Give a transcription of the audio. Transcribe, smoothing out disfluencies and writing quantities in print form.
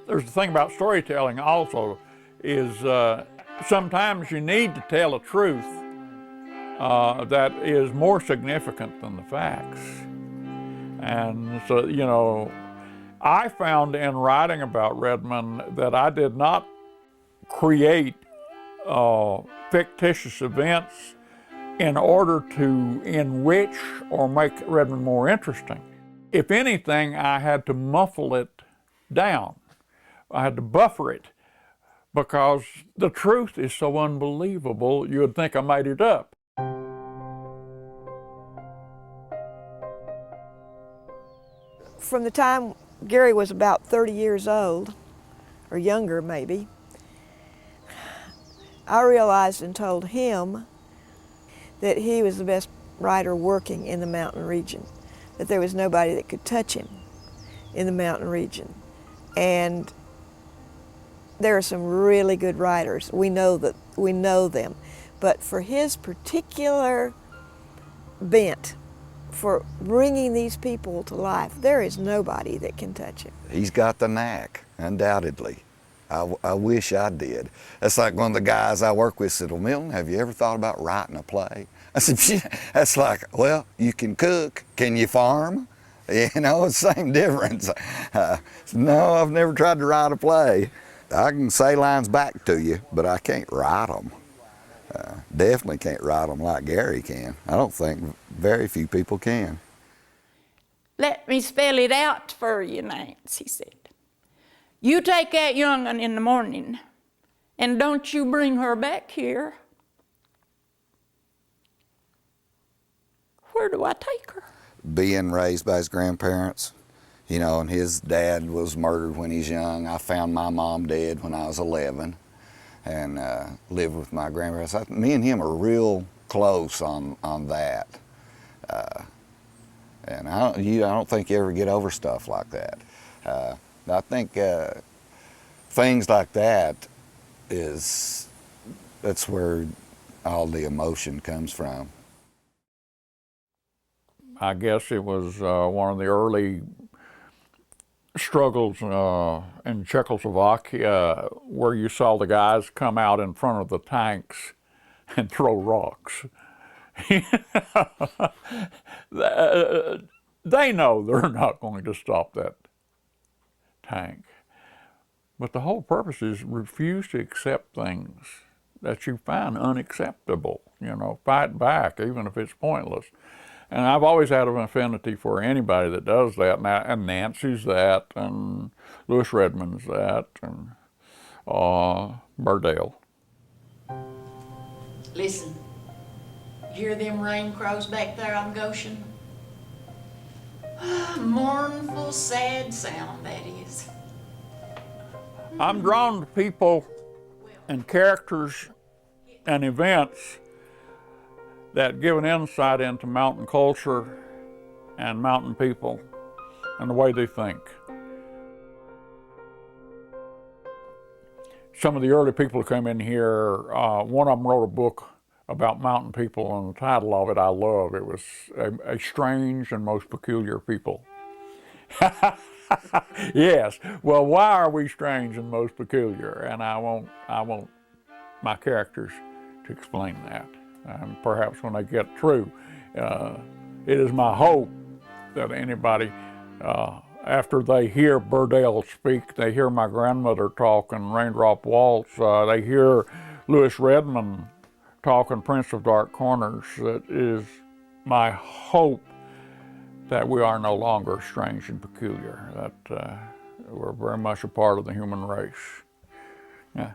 There's the thing about storytelling also is sometimes you need to tell a truth that is more significant than the facts. And so, you know, I found in writing about Redmond that I did not create fictitious events in order to enrich or make Redmond more interesting. If anything, I had to muffle it down. I had to buffer it because the truth is so unbelievable, you would think I made it up. From the time Gary was about 30 years old, or younger maybe, I realized and told him that he was the best writer working in the mountain region, that there was nobody that could touch him in the mountain region. And there are some really good writers. We know them. But for his particular bent for bringing these people to life, there is nobody that can touch him. He's got the knack, undoubtedly. I wish I did. That's like one of the guys I work with said, well, Milton, have you ever thought about writing a play? I said, yeah. That's like, well, you can cook, can you farm? You know, it's the same difference. No, I've never tried to write a play. I can say lines back to you, but I can't write them. Definitely can't write them like Gary can. I don't think very few people can. Let me spell it out for you, Nance, he said. You take that young'un in the morning, and don't you bring her back here. Where do I take her? Being raised by his grandparents, you know, and his dad was murdered when he was young. I found my mom dead when I was 11 and lived with my grandparents. Me and him are real close on that. And I don't think you ever get over stuff like that. I think things like that that's where all the emotion comes from. I guess it was one of the early struggles in Czechoslovakia where you saw the guys come out in front of the tanks and throw rocks. They know they're not going to stop that tank. But the whole purpose is refuse to accept things that you find unacceptable. You know, fight back even if it's pointless. And I've always had an affinity for anybody that does that, and Nancy's that, and Lewis Redmond's that, and Burdell. Listen, you hear them rain crows back there on Goshen? Mournful, sad sound that is. I'm drawn to people and characters and events that give an insight into mountain culture and mountain people and the way they think. Some of the early people who came in here, one of them wrote a book about mountain people, and the title of it I love. It was A Strange and Most Peculiar People. Yes, well, why are we strange and most peculiar? And I want my characters to explain that. And perhaps when they get through, it is my hope that anybody, after they hear Burdell speak, they hear my grandmother talk in Raindrop Waltz, they hear Lewis Redmond talk in Prince of Dark Corners, that is my hope that we are no longer strange and peculiar, that we're very much a part of the human race. Yeah.